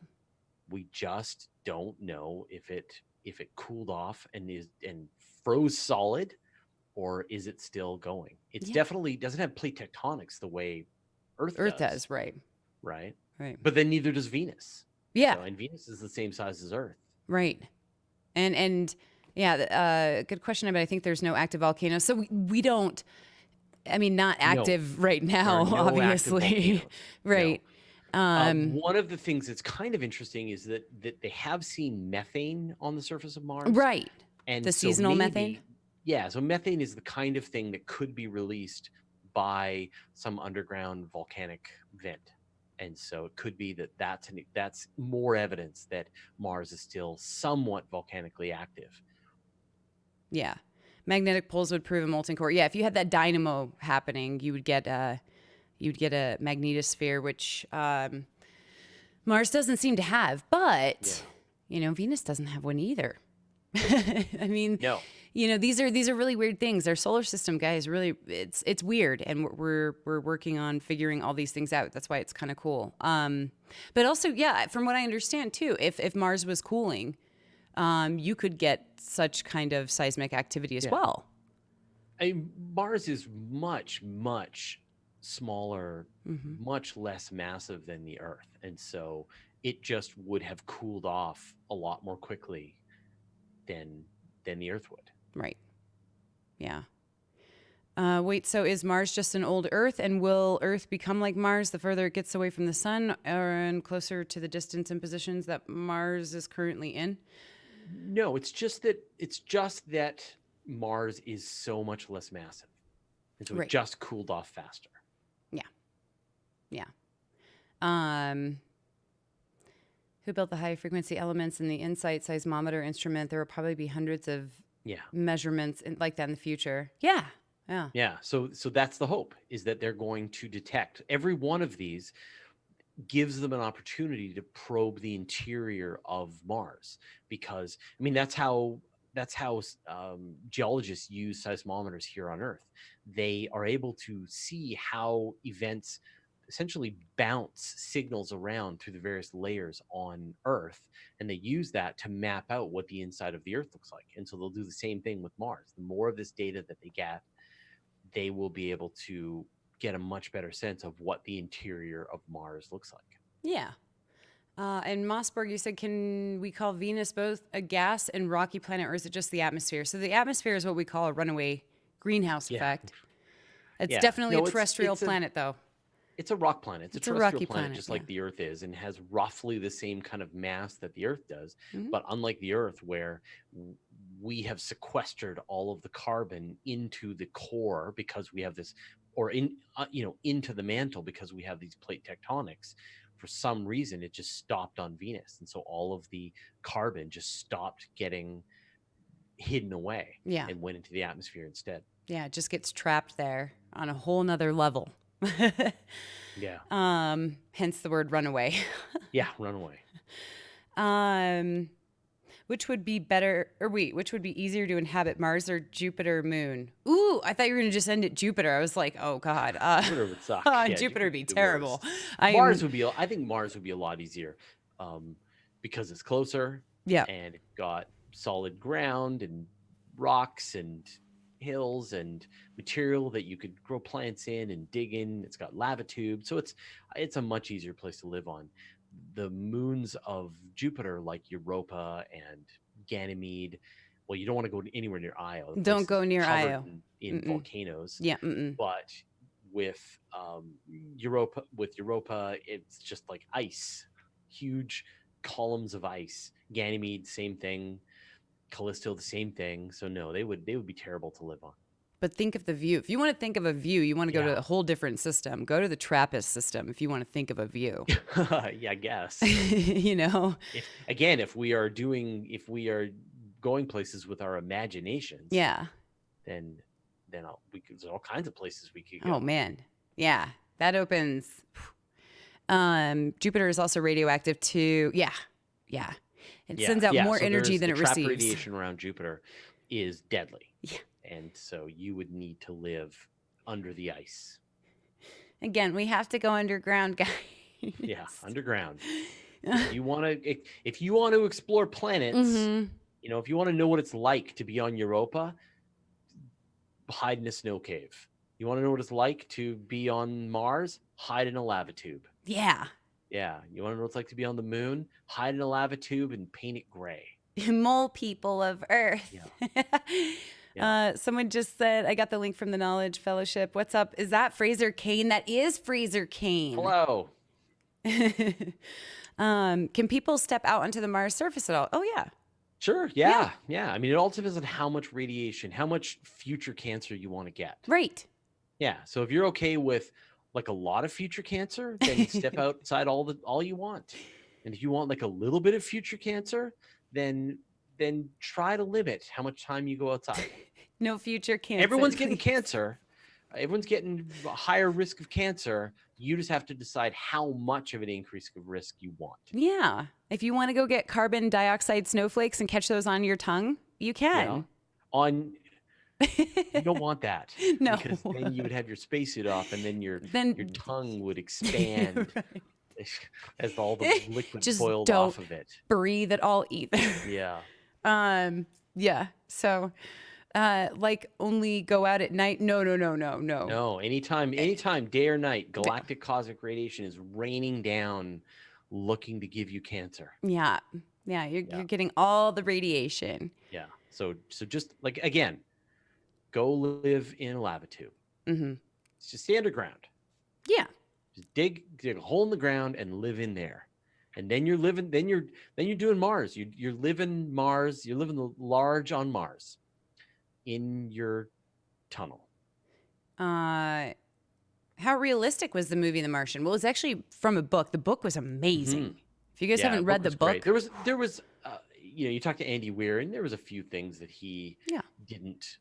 We just don't know if it cooled off and froze solid, or is it still going? It's Yeah. definitely doesn't have plate tectonics the way Earth Earth does, does, right. right? Right. But then neither does Venus. Yeah. And Venus is the same size as Earth. Right. And yeah, good question. But I think there's no active volcanoes. So we don't, I mean, not No, active right there are now, no active obviously. volcanoes. No. Right. One of the things that's kind of interesting is that they have seen methane on the surface of Mars, Right. and The so seasonal methane. maybe, yeah. So methane is the kind of thing that could be released by some underground volcanic vent, and so it could be that that's more evidence that Mars is still somewhat volcanically active. Yeah. Magnetic poles would prove a molten core. Yeah. If you had that dynamo happening, you'd get a magnetosphere, which Mars doesn't seem to have. Yeah. But Venus doesn't have one either. I mean, No. these are really weird things. Our solar system, guys, really, it's weird, and we're working on figuring all these things out. That's why it's kind of cool. But also, yeah, from what I understand too, if Mars was cooling, you could get such kind of seismic activity as Yeah. well. Mars is much, much smaller, Hmm. much less massive than the Earth. And so it just would have cooled off a lot more quickly than the Earth would. Right. Yeah. Wait, so is Mars just an old Earth, and will Earth become like Mars the further it gets away from the sun and closer to the distance and positions that Mars is currently in? No, it's just that Mars is so much less massive. And so it Right. just cooled off faster. Yeah. Yeah. Um, who built the high frequency elements in the InSight seismometer instrument? There will probably be hundreds of Yeah. measurements like that in the future. Yeah. Yeah. Yeah. So that's the hope, is that they're going to detect every one of these, gives them an opportunity to probe the interior of Mars, because I mean that's how geologists use seismometers here on Earth. They are able to see how events essentially bounce signals around through the various layers on Earth, and they use that to map out what the inside of the Earth looks like. And so they'll do the same thing with Mars. The more of this data that they get, they will be able to get a much better sense of what the interior of Mars looks like. Yeah. And Mossberg, you said, can we call Venus both a gas and rocky planet, or is it just the atmosphere? So the atmosphere is what we call a runaway greenhouse Yeah. effect. It's Yeah. definitely a terrestrial planet, though. It's a rock planet. It's a terrestrial rocky planet, just like the Earth is, and has roughly the same kind of mass that the Earth does. But unlike the Earth, where we have sequestered all of the carbon into the core because we have this, or into the mantle because we have these plate tectonics, for some reason it just stopped on Venus, and so all of the carbon just stopped getting hidden away and went into the atmosphere instead. Yeah, it just gets trapped there on a whole nother level. Yeah. Hence the word runaway. Yeah, runaway. Which would be better, or wait, which would be easier to inhabit, Mars or Jupiter, Moon? Ooh, I thought you were going to just end at Jupiter. I was like, oh God. Jupiter would suck. Jupiter would be terrible. I think Mars would be a lot easier because it's closer. Yeah. And it's got solid ground and rocks and hills and material that you could grow plants in and dig in. It's got lava tubes. So it's a much easier place to live on. The moons of Jupiter, like Europa and Ganymede, well, you don't want to go anywhere near Io. Don't go near Io. In volcanoes. Yeah. But with Europa, it's just like ice, huge columns of ice. Ganymede, same thing. Callisto, the same thing. So no, they would be terrible to live on. But think of the view. If you want to think of a view, you want to go to a whole different system. Go to the TRAPPIST system if you want to think of a view. Yeah, I guess. If we are going places with our imaginations, then there's all kinds of places we could go. Oh man, yeah, that opens. Jupiter is also radioactive too. Yeah. It sends out more energy than it receives. Radiation around Jupiter is deadly. Yeah. And so you would need to live under the ice. Again, we have to go underground, guys. Yeah, underground. If you want to explore planets, if you want to know what it's like to be on Europa, hide in a snow cave. You want to know what it's like to be on Mars? Hide in a lava tube. Yeah. Yeah. You want to know what it's like to be on the moon? Hide in a lava tube and paint it gray. Mole people of Earth. Yeah. Someone just said, I got the link from the Knowledge Fellowship. What's up? Is that Fraser Cain? That is Fraser Cain. Hello. Can people step out onto the Mars surface at all? Oh, yeah. Sure. Yeah. I mean, it all depends on how much radiation, how much future cancer you want to get. Right. Yeah. So if you're okay with like a lot of future cancer, then step outside all you want. And if you want like a little bit of future cancer, then try to limit how much time you go outside. No future cancer. Everyone's getting cancer. Everyone's getting a higher risk of cancer. You just have to decide how much of an increase of risk you want. Yeah. If you want to go get carbon dioxide snowflakes and catch those on your tongue, you can. You don't want that. No. Because then you would have your spacesuit off and then your tongue would expand. Right. As all the liquid just boiled don't off of it. Breathe at all either. Yeah. Yeah. So like only go out at night. No. No, anytime, day or night, galactic cosmic radiation is raining down looking to give you cancer. Yeah. You're getting all the radiation. Yeah. So just like, again, go live in a lava tube. Just stay underground. Yeah. Just dig a hole in the ground and live in there. And then you're doing Mars. You're living Mars. You're living large on Mars in your tunnel. How realistic was the movie The Martian? Well, it's actually from a book. The book was amazing. If you guys haven't read the book, great. There was you talked to Andy Weir, and there was a few things that he didn't,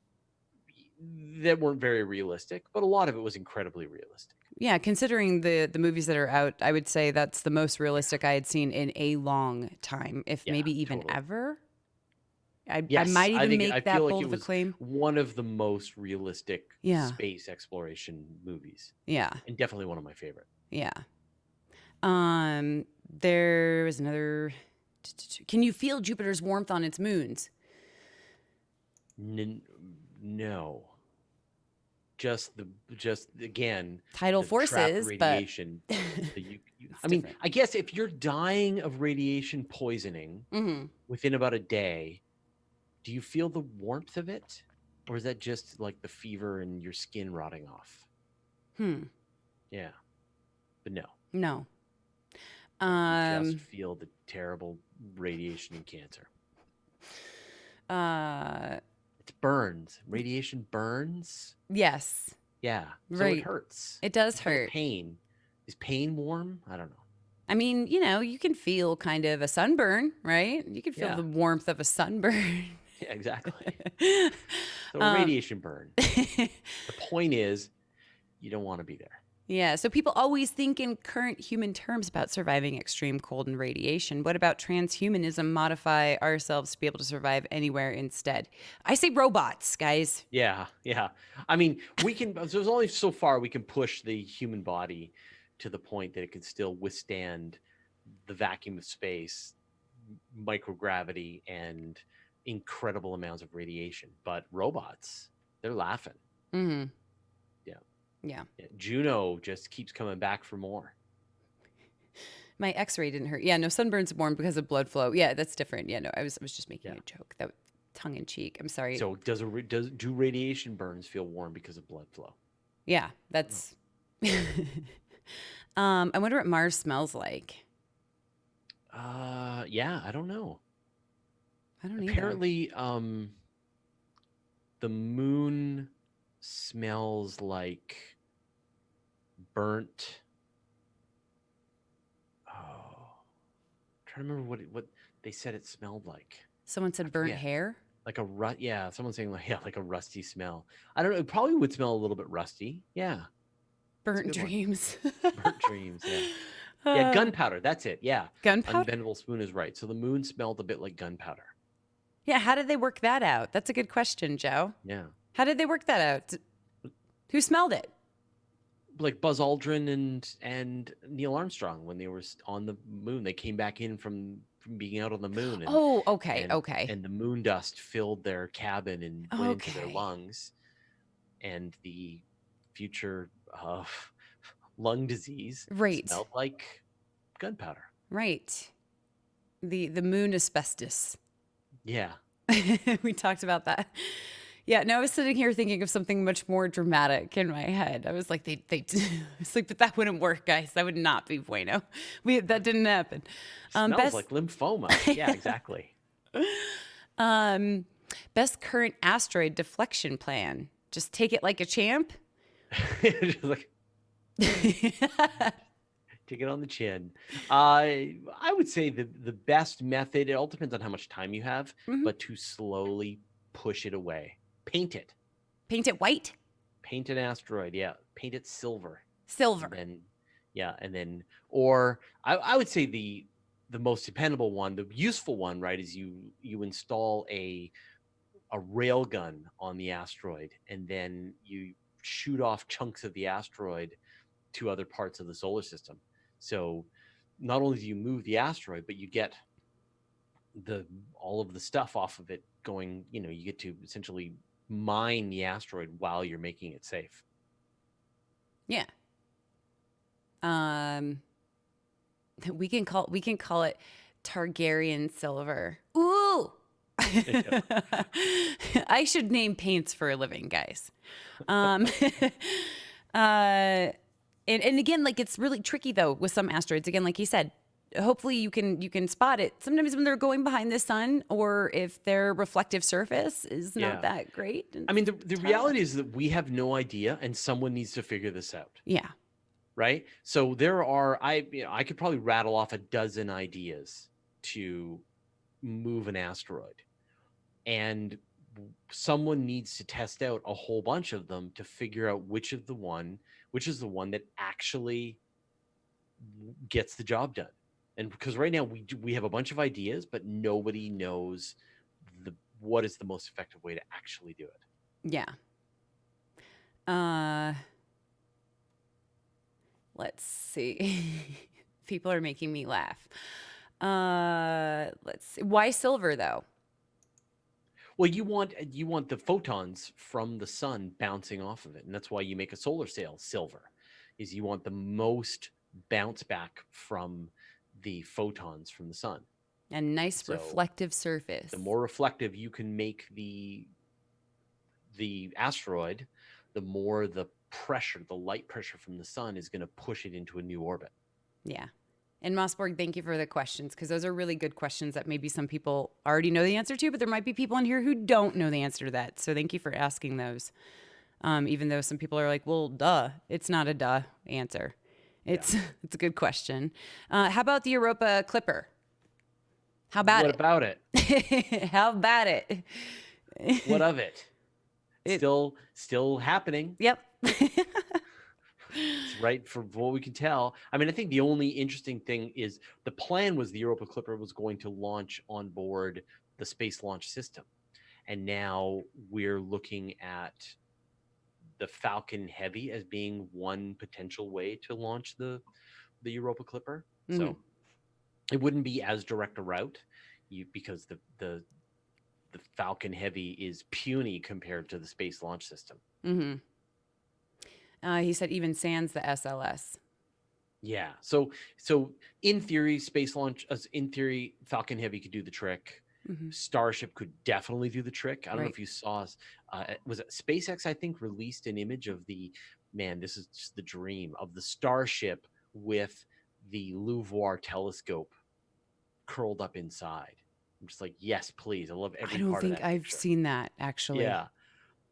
that weren't very realistic, but a lot of it was incredibly realistic. Yeah, considering the movies that are out, I would say that's the most realistic I had seen in a long time, if maybe even ever. I might even make that bold of a claim. One of the most realistic space exploration movies. Yeah. And definitely one of my favorite. Yeah. There was another. Can you feel Jupiter's warmth on its moons? No, just again Tidal the trapped forces, but radiation. it's I mean, different. I guess if you're dying of radiation poisoning Mm-hmm. within about a day, do you feel the warmth of it, or is that just like the fever and your skin rotting off? Hmm. Yeah, but no, No. no, you just Um. feel the terrible radiation and cancer. Uh. It burns. Radiation burns. Yes. Yeah, so it Right. hurts. It You does feel the hurt. pain. Is pain warm? I don't know. I mean, you can feel kind of a sunburn, right? You can feel Yeah, the warmth of a sunburn. yeah, exactly. So a um, radiation burn. The point is, you don't want to be there. yeah. So people always think in current human terms about surviving extreme cold and radiation. What about transhumanism? Modify ourselves to be able to survive anywhere instead. I say robots, guys. Yeah, yeah. I mean, we can. There's only so far we can push the human body to the point that it can still withstand the vacuum of space, microgravity, and incredible amounts of radiation. But robots, they're laughing. Mm-hmm. Yeah. Yeah. Yeah. Juno just keeps coming back for more. My X-ray didn't hurt. Yeah. No, sunburns are born because of blood flow. Yeah, that's different. Yeah. No, I was just making Yeah. a joke. That tongue in cheek. I'm sorry. So do radiation burns feel warm because of blood flow? Yeah. No. That's. I wonder what Mars smells like. Yeah, I don't know. I don't either. Apparently, the moon smells like burnt. Oh, I'm trying to remember what they said it smelled like. Someone I said burnt forget. hair. Like a yeah, someone's saying like yeah, like a rusty smell. I don't know. It probably would smell a little bit rusty. Yeah, it's a Burnt good one. dreams. Burnt dreams. Yeah. Yeah, uh, gunpowder. That's it. Yeah. gunpowder? Unbendable Spoon is right. So the moon smelled a bit like gunpowder. Yeah, how did they work that out? That's a good question, Joe. Yeah. How did they work that out? Who smelled it? Like Buzz Aldrin and Neil Armstrong when they were on the moon. They came back in from being out on the moon Oh, okay, and okay. and the moon dust filled their cabin and went into their Okay. lungs, and the future of lung disease Right. smelled like gunpowder. Right. The moon asbestos. Yeah. We talked about that. Yeah, no, I was sitting here thinking of something much more dramatic in my head. I was like, they it's like, but that wouldn't work, guys. That would not be bueno. That didn't happen. Smells Best like lymphoma. Yeah, exactly. um best current asteroid deflection plan. Just take it like a champ. Just like take it on the chin. I would say the best method, it all depends on how much time you have, Mhm. but to slowly push it away. Paint it. Paint it white, Paint an asteroid. Yeah. Paint it silver. And silver. then yeah, and then or I would say the most dependable one, the useful one, right, is you install a rail gun on the asteroid, and then you shoot off chunks of the asteroid to other parts of the solar system. So not only do you move the asteroid, but you get the all of the stuff off of it going, you get to essentially mine the asteroid while you're making it safe. Yeah. Um, we can call it Targaryen silver. Ooh. Yeah. I should name paints for a living, guys. Um, and again, like it's really tricky though with some asteroids. Again, like you said, hopefully you can spot it. Sometimes when they're going behind the sun, or if their reflective surface is not Yeah. that great. I mean, the Tough. reality is that we have no idea, and someone needs to figure this out, Yeah. right? So there are, I could probably rattle off a dozen ideas to move an asteroid, and someone needs to test out a whole bunch of them to figure out which is the one that actually gets the job done. And because right now we have a bunch of ideas, but nobody knows what is the most effective way to actually do it. Yeah. Uh, Let's see. People are making me laugh. Let's see. Why silver though? Well, you want the photons from the sun bouncing off of it, and that's why you make a solar sail silver. Is you want the most bounce back from the photons from the sun. A nice So reflective the surface. more reflective you can make the asteroid, the more the pressure, the light pressure from the sun is going to push it into a new orbit. Yeah. And Mossberg, thank you for the questions because those are really good questions that maybe some people already know the answer to, but there might be people in here who don't know the answer to that. So thank you for asking those. Even though some people are like, well, duh. It's not a duh answer. Yeah. It's a good question. How about the Europa Clipper? How about What about it? it? How about it? What of it? It. Still happening. Yep. It's right for what we can tell. I mean, I think the only interesting thing is the plan was the Europa Clipper was going to launch on board the Space Launch System. And now we're looking at the Falcon Heavy as being one potential way to launch the Europa Clipper. Mhm. So it wouldn't be as direct a route because the Falcon Heavy is puny compared to the Space Launch System. Mhm. He said even sans the SLS. Yeah. So in theory, space launch, in theory, Falcon Heavy could do the trick. Mhm. Starship could definitely do the trick. I don't know Right. if you saw, was it SpaceX? I think released an image of the man. This is just the dream of the Starship with the Louvre telescope curled up inside. I'm just like, yes, please. I love I every don't part of think that I've picture. seen that actually. Yeah,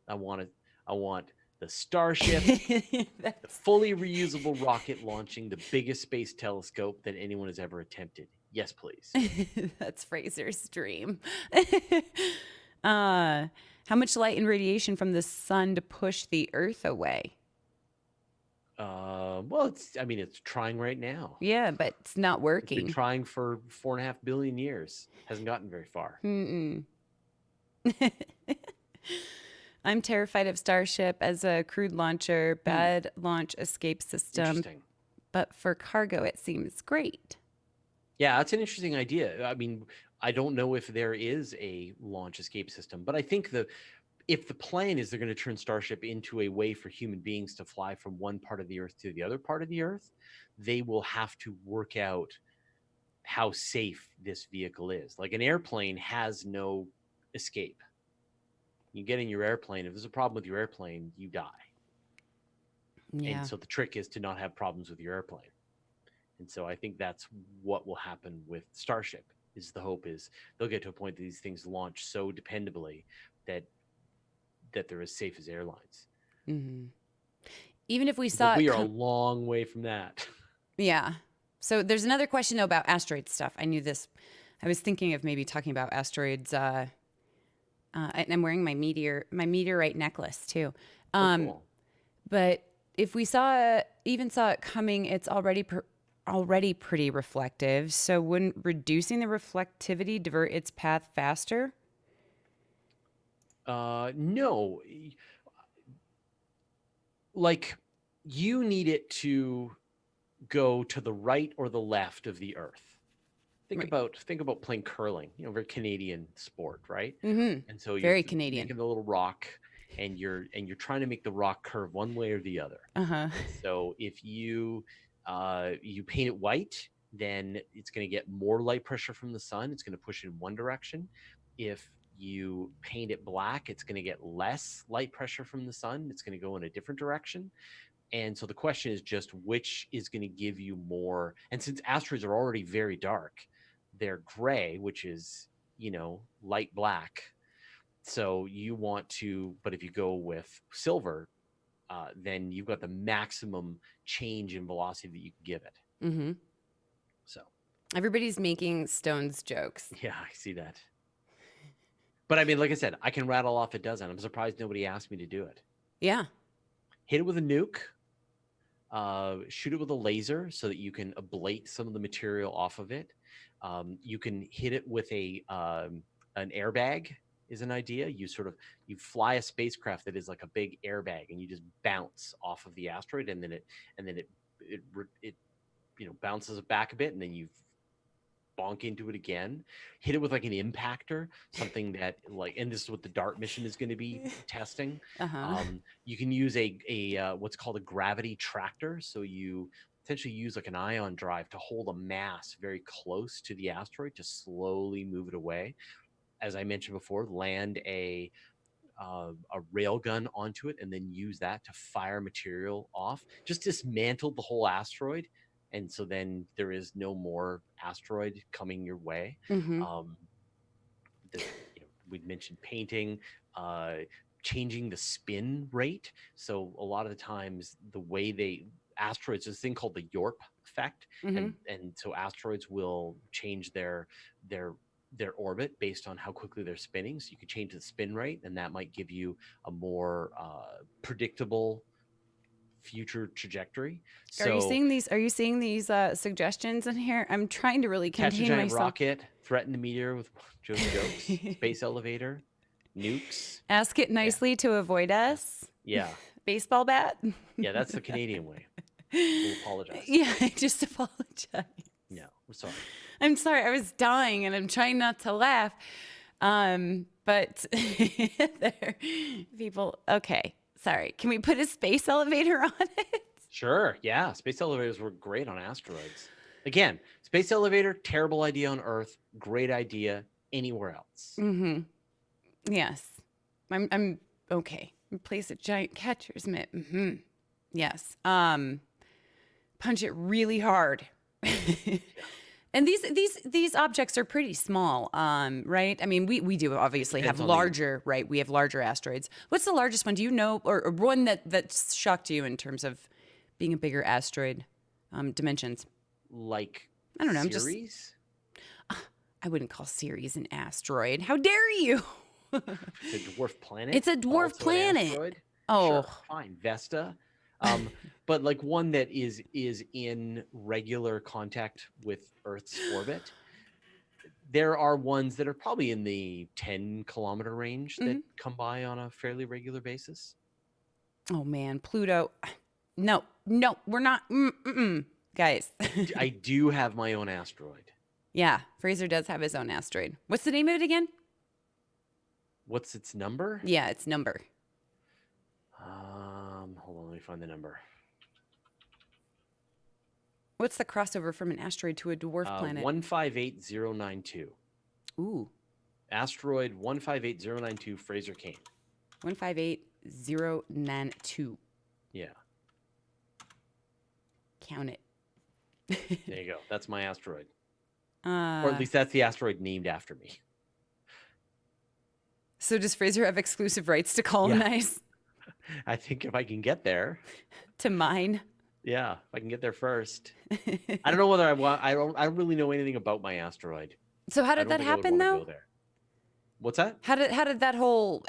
I want it. I want the Starship, the That's fully reusable rocket launching the biggest space telescope that anyone has ever attempted. Yes, please. that's Fraser's dream. How much light and radiation from the sun to push the Earth away? Well, it's trying right now. Yeah, but it's not It's been working. trying for 4.5 billion years. Hasn't gotten very far. Mm-mm. I'm terrified of Starship as a crude launcher, Hmm. bad launch escape system, Interesting. but for cargo, it seems great. Yeah, that's an interesting idea. I mean, I don't know if there is a launch escape system, but I think if the plan is they're going to turn Starship into a way for human beings to fly from one part of the Earth to the other part of the Earth, they will have to work out how safe this vehicle is. Like an airplane has no escape. You get in your airplane, if there's a problem with your airplane, you die. And Yeah. so the trick is to not have problems with your airplane. And so I think that's what will happen with Starship. Is the hope is they'll get to a point that these things launch so dependably that they're as safe as airlines. Hmm. Even if we But saw it we are a come, long way from that. yeah. So there's another question though about asteroid stuff. I knew this. I was thinking of maybe talking about asteroids. And I'm wearing my meteorite necklace too. Oh, Um, cool. but if we even saw it coming, it's already pretty reflective. So wouldn't reducing the reflectivity divert its path faster? No, like you need it to go to the right or the left of the Earth. Right. Think about playing curling. Very Canadian sport, right? Mm-hmm. And so you're Very Canadian. making the little rock, and you're trying to make the rock curve one way or the other. Uh huh. And so if you paint it white, then it's going to get more light pressure from the sun. It's going to push it in one direction. If you paint it black, it's going to get less light pressure from the sun. It's going to go in a different direction. And so the question is just which is going to give you more. And since asteroids are already very dark, they're gray, which is, light black. So you want to, but if you go with silver, then you've got the maximum change in velocity that you can give it. Mm-hmm. So, Everybody's making Stones jokes. yeah, I see that. But I mean, like I said, I can rattle off a dozen. I'm surprised nobody asked me to do it. Yeah. Hit it with a nuke, shoot it with a laser so that you can ablate some of the material off of it. You can hit it with an airbag is an idea. You fly a spacecraft that is like a big airbag and you just bounce off of the asteroid and then it it bounces it back a bit, and then you bonk into it again, hit it with like an impactor, something that like, and this is what the DART mission is going to be testing. Uh-huh. You can use a what's called a gravity tractor. So you essentially use like an ion drive to hold a mass very close to the asteroid to slowly move it away. As I mentioned before, land a rail gun onto it and then use that to fire material off, just dismantle the whole asteroid. And so then there is no more asteroid coming your way. Mm-hmm. Um, we'd mentioned painting, uh, changing the spin rate. So a lot of the times, the way asteroids, there's a thing called the Yorp effect, Mm-hmm. and so asteroids will change their their orbit based on how quickly they're spinning. So you could change the spin rate, and that might give you a more predictable future trajectory. So Are you seeing these suggestions in here? I'm trying to really catch a contain giant myself. rocket, threaten the meteor with jokes, space elevator, nukes. Ask it Yeah, nicely to avoid us. yeah, Baseball bat. yeah. That's the Canadian way. We'll apologize. Yeah, I just apologize. No, we're sorry. I'm sorry. I was dying and I'm trying not to laugh. But there, people, okay. Sorry. Can we put a space elevator on it? Sure. Yeah. Space elevators were great on asteroids. Again, space elevator, terrible idea on Earth, great idea anywhere else. Mm-hmm. Yes. I'm okay. Place a giant catcher's mitt. Mm-hmm. Yes. Punch it really hard. And these objects are pretty small, right? I mean, we do obviously Depends have on the- larger, right? We have larger asteroids. What's the largest one? Do you know, or one that shocked you in terms of being a bigger asteroid dimensions? Like, I don't know. Ceres? I wouldn't call Ceres an asteroid. How dare you? It's a dwarf planet. It's a dwarf Also an planet. asteroid? Oh, Sure, fine. Vesta. But like one that is in regular contact with Earth's orbit. There are ones that are probably in the 10-kilometer range that come by on a fairly regular basis. oh man, Pluto. No, we're not. Guys. I do have my own asteroid. Yeah, Fraser does have his own asteroid. What's the name of it again? What's its number? Yeah, its number. Hold on, let me find the number. What's the crossover from an asteroid to a dwarf planet? 158092. Ooh, Asteroid 158092, Fraser Cain. 158092. Yeah, Count it. there you go. That's my asteroid. Or Uh, at least that's the asteroid named after me. so does Fraser have exclusive rights to colonize? I think if I can get there. To mine? Yeah, if I can get there first. I don't know whether I want. I don't really know anything about my asteroid. So how I did don't that think I would happen, wanna though? go there. What's that? How did that whole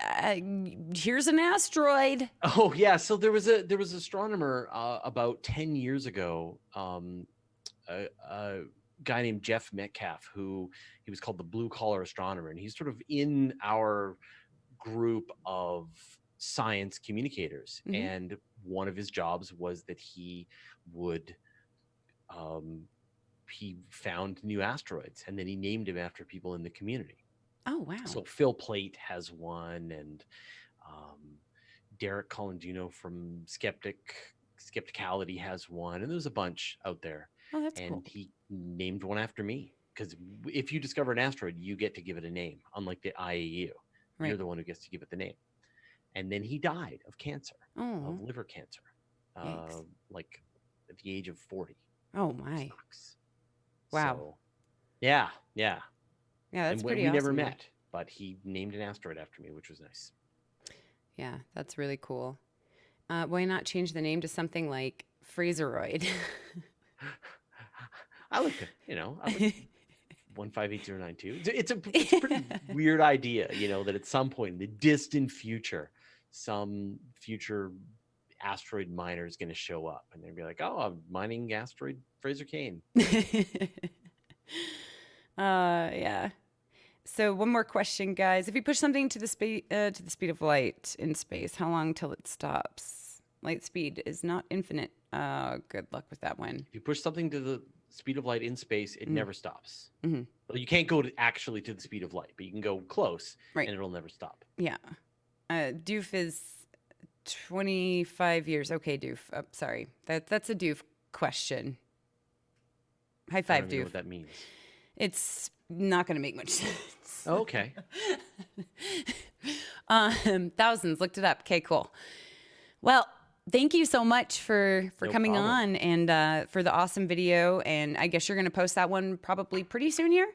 here's an asteroid? Oh yeah, so there was an astronomer about 10 years ago, a guy named Jeff Metcalf, who he was called the blue collar astronomer, and he's sort of in our group of science communicators. Mhm. And one of his jobs was that he would he found new asteroids, and then he named them after people in the community. Oh wow. So Phil Plait has one, and Derek Colandino from Skepticality has one, and there's a bunch out there. Oh, that's And cool. he named one after me, because if you discover an asteroid, you get to give it a name, unlike the IAU. Right. You're the one who gets to give it the name. And then he died of cancer, Oh. of liver cancer, Yikes. like at the age of 40. Oh my. Sucks. Wow. So, yeah. Yeah, that's And pretty we awesome. never met, but he named an asteroid after me, which was nice. Yeah, that's really cool. Why not change the name to something like Fraseroid? I like it, I like 158092. It's a pretty weird idea, that at some point in the distant future, some future asteroid miner is going to show up, and they'll be like, "Oh, I'm mining asteroid Fraser Cain." Yeah. So one more question, guys. If you push something to the speed of light in space, how long till it stops? Light speed is not infinite. Good luck with that one. If you push something to the speed of light in space, it never stops. Mm-hmm. Well, you can't go actually to the speed of light, but you can go close, right. and it'll never stop. Yeah. Doof is 25 years. Okay, Doof. Sorry. That's a Doof question. High five, I don't even Doof. know what that means. It's not going to make much sense. Oh, okay. Thousands. Looked it up. Okay, cool. Well, thank you so much for coming on and for the awesome video. And I guess you're going to post that one probably pretty soon here?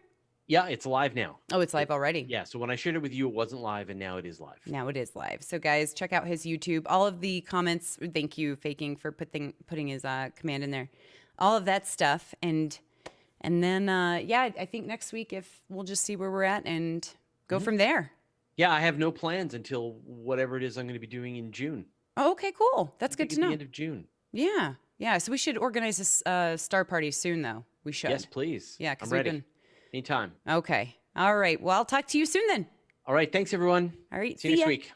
Yeah, it's live now. Oh, it's live already? Yeah, so when I shared it with you, it wasn't live, and now it is live. Now it is live. So, guys, check out his YouTube. All of the comments, thank you, Faking, for putting his command in there. All of that stuff. And then, yeah, I think next week we'll just see where we're at and go from there. Yeah, I have no plans until whatever it is I'm going to be doing in June. Oh, okay, cool. That's good to know. At the end of June. Yeah. Yeah. So we should organize a star party soon, though. We should. Yes, please. Yeah, because we've been... Anytime. Okay. All right. Well, I'll talk to you soon then. All right. Thanks, everyone. All right. See you next week.